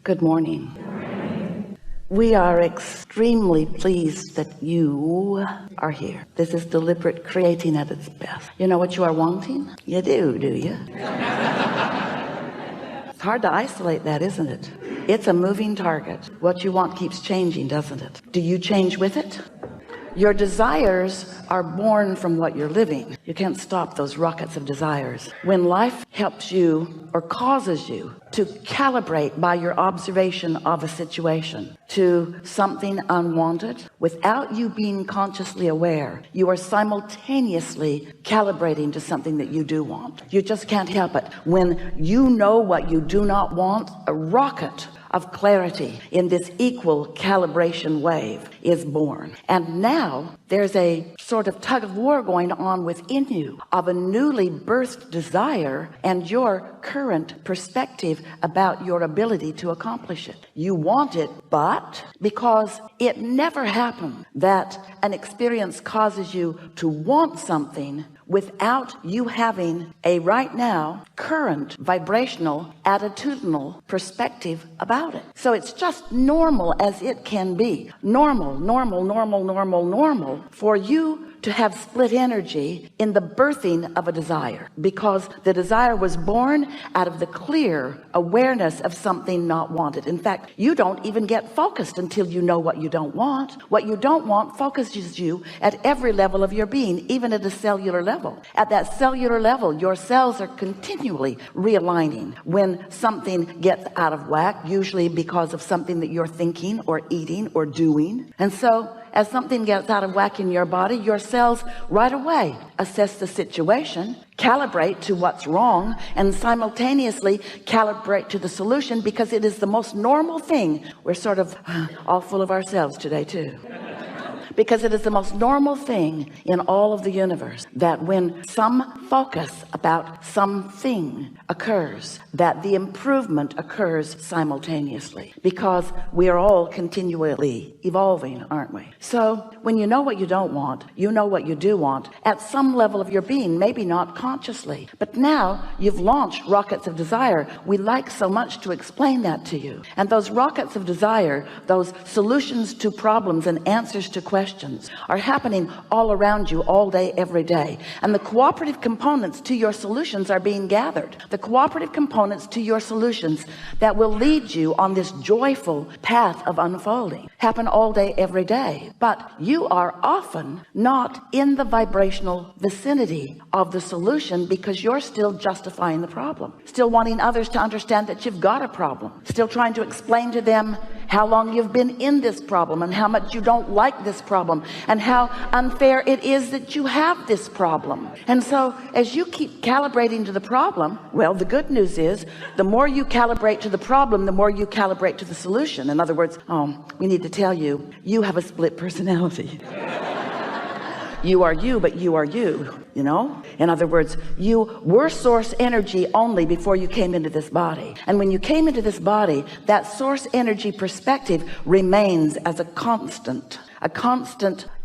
Good morning. We are extremely pleased that you are here. This is deliberate creating at its best. You know what you are wanting? You do you? It's hard to isolate that, isn't it? It's a moving target. What you want keeps changing, doesn't it? Do you change with it? Your desires are born from what you're living. You can't stop those rockets of desires. When life helps you or causes you to calibrate by your observation of a situation to something unwanted, without you being consciously aware, you are simultaneously calibrating to something that you do want. You just can't help it. When you know what you do not want, a rocket of clarity in this equal calibration wave is born. And now there's a sort of tug of war going on within you of a newly birthed desire and your current perspective about your ability to accomplish it. You want it, but because it never happened that an experience causes you to want something without you having a right now current vibrational attitudinal perspective about it. So it's just normal as it can be. Normal for you to have split energy in the birthing of a desire, because the desire was born out of the clear awareness of something not wanted. In fact, you don't even get focused until you know what you don't want. What you don't want focuses you at every level of your being, even at a cellular level. At that cellular level, your cells are continually realigning. When something gets out of whack, usually because of something that you're thinking or eating or doing. And so as something gets out of whack in your body, your cells right away assess the situation, calibrate to what's wrong, and simultaneously calibrate to the solution, because it is the most normal thing. We're sort of all full of ourselves today too. Because it is the most normal thing in all of the universe that when some focus about something occurs, that the improvement occurs simultaneously, because we are all continually evolving, aren't we? So when you know what you don't want, you know what you do want at some level of your being, maybe not consciously, but now you've launched rockets of desire. We like so much to explain that to you. And those rockets of desire, those solutions to problems and answers to questions, are happening all around you all day, every day. And the cooperative components to your solutions are being gathered. The cooperative components to your solutions that will lead you on this joyful path of unfolding happen all day, every day. But you are often not in the vibrational vicinity of the solution, because you're still justifying the problem, still wanting others to understand that you've got a problem, still trying to explain to them how long you've been in this problem and how much you don't like this problem and how unfair it is that you have this problem. And so as you keep calibrating to the problem, well, the good news is the more you calibrate to the problem, the more you calibrate to the solution. In other words, we need to tell you, you have a split personality. You are you, but you are you, you know? In other words, you were source energy only before you came into this body. And when you came into this body, that source energy perspective remains as a constant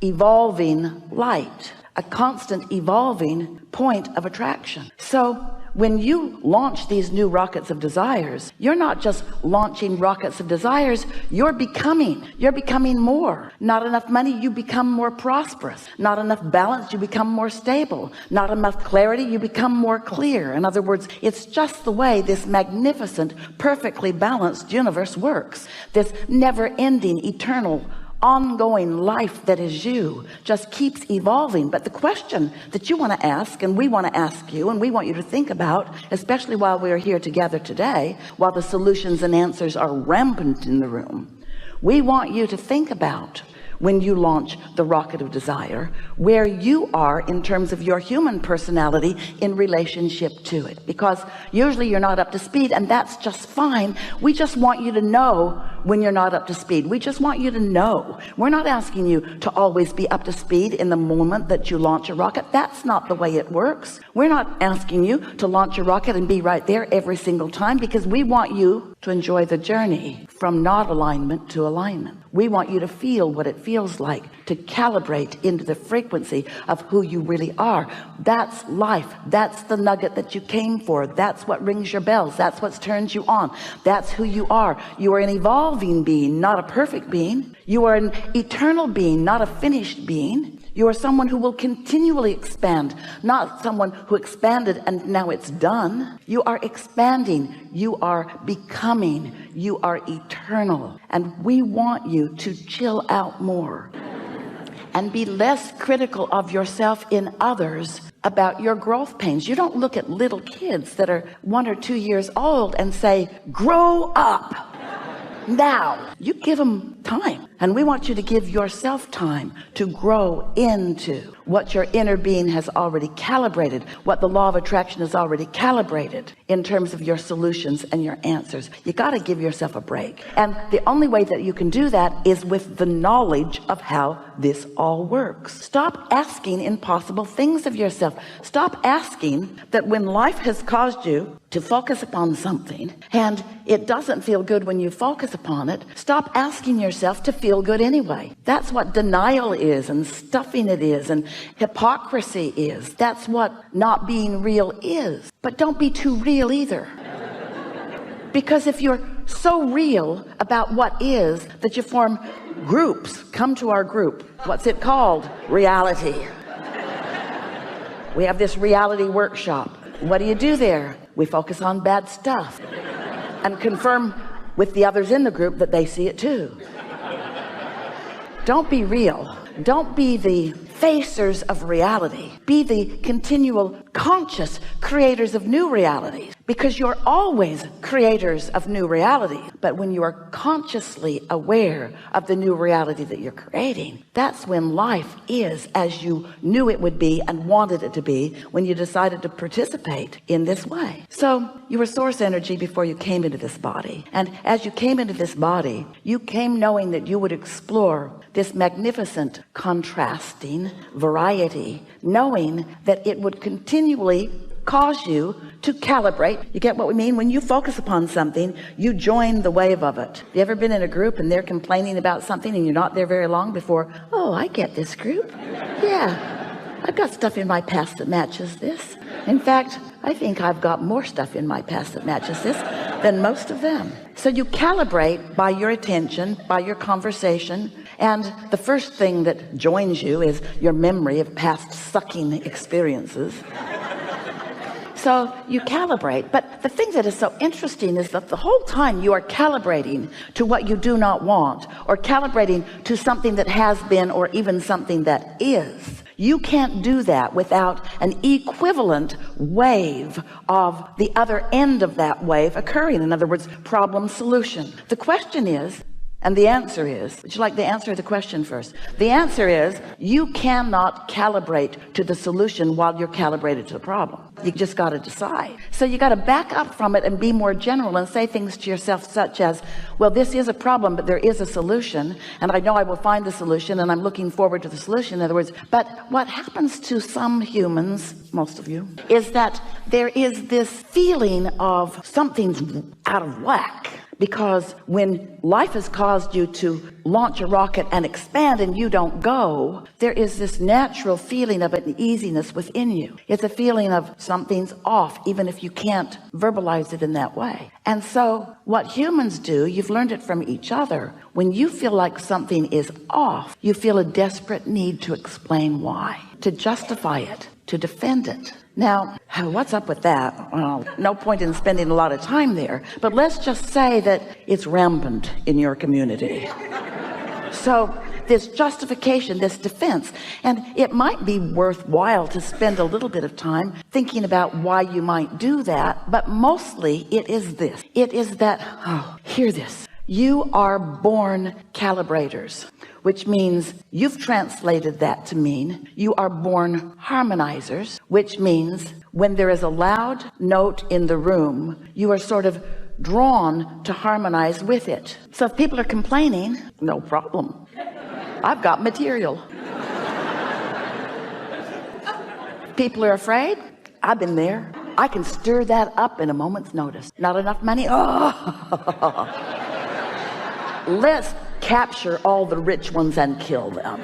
evolving light, a constant evolving point of attraction. So when you launch these new rockets of desires, you're not just launching rockets of desires, you're becoming more. Not enough money, you become more prosperous. Not enough balance, you become more stable. Not enough clarity, you become more clear. In other words, it's just the way this magnificent, perfectly balanced universe works. This never-ending, eternal, ongoing life that is you just keeps evolving. But the question that you want to ask, and we want to ask you, and we want you to think about, especially while we are here together today, while the solutions and answers are rampant in the room, we want you to think about, when you launch the rocket of desire, where you are in terms of your human personality in relationship to it. Because usually you're not up to speed, and that's just fine. We just want you to know when you're not up to speed. We just want you to know. We're not asking you to always be up to speed in the moment that you launch a rocket. That's not the way it works. We're not asking you to launch a rocket and be right there every single time, because we want you to enjoy the journey from not alignment to alignment. We want you to feel what it feels like to calibrate into the frequency of who you really are. That's life. That's the nugget that you came for. That's what rings your bells. That's what turns you on. That's who you are. You are an evolving being, not a perfect being. You are an eternal being, not a finished being. You are someone who will continually expand, not someone who expanded and now it's done. You are expanding. You are becoming. You are eternal. And we want you to chill out more and be less critical of yourself in others about your growth pains. You don't look at little kids that are 1 or 2 years old and say, grow up. Now, you give them time, and we want you to give yourself time to grow into what your inner being has already calibrated, what the law of attraction has already calibrated in terms of your solutions and your answers. You got to give yourself a break. And the only way that you can do that is with the knowledge of how this all works. Stop asking impossible things of yourself. Stop asking that when life has caused you to focus upon something and it doesn't feel good when you focus upon it. Stop asking yourself to feel good anyway. That's what denial is, and stuffing it is, and hypocrisy is. That's what not being real is. But don't be too real either. Because if you're so real about what is that you form groups, come to our group. What's it called? Reality. We have this reality workshop. What do you do there? We focus on bad stuff and confirm with the others in the group that they see it too. Don't be real. Don't be the facers of reality. Be the continual conscious creators of new realities, because you're always creators of new reality. But when you are consciously aware of the new reality that you're creating, that's when life is as you knew it would be and wanted it to be when you decided to participate in this way. So you were source energy before you came into this body. And as you came into this body, you came knowing that you would explore this magnificent contrasting variety, knowing that it would continually cause you to calibrate. You get what we mean? When you focus upon something, you join the wave of it. You ever been in a group and they're complaining about something and you're not there very long before, oh, I get this group. Yeah, I've got stuff in my past that matches this. In fact, I think I've got more stuff in my past that matches this than most of them. So you calibrate by your attention, by your conversation, and the first thing that joins you is your memory of past sucking experiences. So you calibrate. But the thing that is so interesting is that the whole time you are calibrating to what you do not want, or calibrating to something that has been, or even something that is. You can't do that without an equivalent wave of the other end of that wave occurring. In other words, problem solution. The question is, and the answer is, would you like the answer to the question first? The answer is, you cannot calibrate to the solution while you're calibrated to the problem. You just got to decide. So you got to back up from it and be more general and say things to yourself such as, well, this is a problem, but there is a solution, and I know I will find the solution, and I'm looking forward to the solution. In other words, but what happens to some humans, most of you, is that there is this feeling of something's out of whack. Because when life has caused you to launch a rocket and expand and you don't go, there is this natural feeling of an easiness within you. It's a feeling of something's off, even if you can't verbalize it in that way. And so what humans do, you've learned it from each other. When you feel like something is off, you feel a desperate need to explain why, to justify it, to defend it. Now, what's up with that? Well, no point in spending a lot of time there, but let's just say that it's rampant in your community. So this justification, this defense, and it might be worthwhile to spend a little bit of time thinking about why you might do that, but mostly it is this. It is that, hear this. You are born calibrators, which means you've translated that to mean you are born harmonizers, which means when there is a loud note in the room, you are sort of drawn to harmonize with it. So if people are complaining, no problem. I've got material. People are afraid. I've been there. I can stir that up in a moment's notice. Not enough money? Oh. Let's capture all the rich ones and kill them.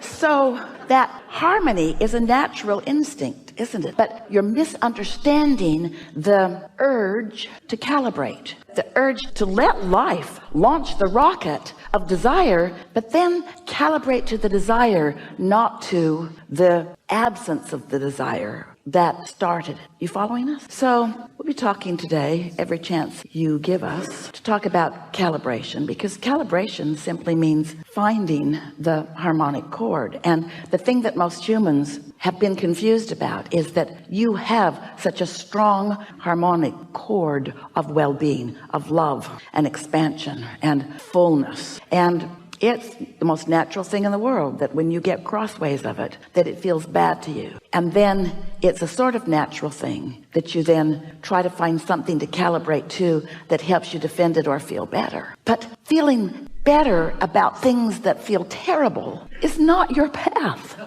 So that harmony is a natural instinct, isn't it? But you're misunderstanding the urge to calibrate, the urge to let life launch the rocket of desire, but then calibrate to the desire, not to the absence of the desire that started it. You following us? So we'll be talking today, every chance you give us, to talk about calibration, because calibration simply means finding the harmonic chord. And the thing that most humans have been confused about is that you have such a strong harmonic chord of well-being, of love and expansion and fullness. And it's the most natural thing in the world that when you get crossways of it, that it feels bad to you. And then it's a sort of natural thing that you then try to find something to calibrate to that helps you defend it or feel better. But feeling better about things that feel terrible is not your path.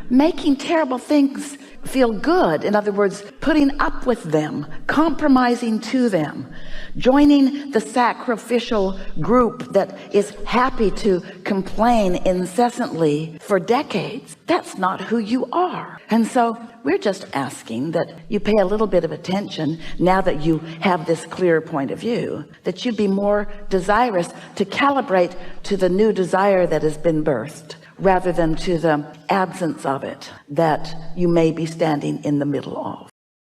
Making terrible things feel good, in other words, putting up with them, compromising to them, joining the sacrificial group that is happy to complain incessantly for decades, that's not who you are. And so we're just asking that you pay a little bit of attention now that you have this clear point of view, that you be more desirous to calibrate to the new desire that has been birthed, rather than to the absence of it that you may be standing in the middle of.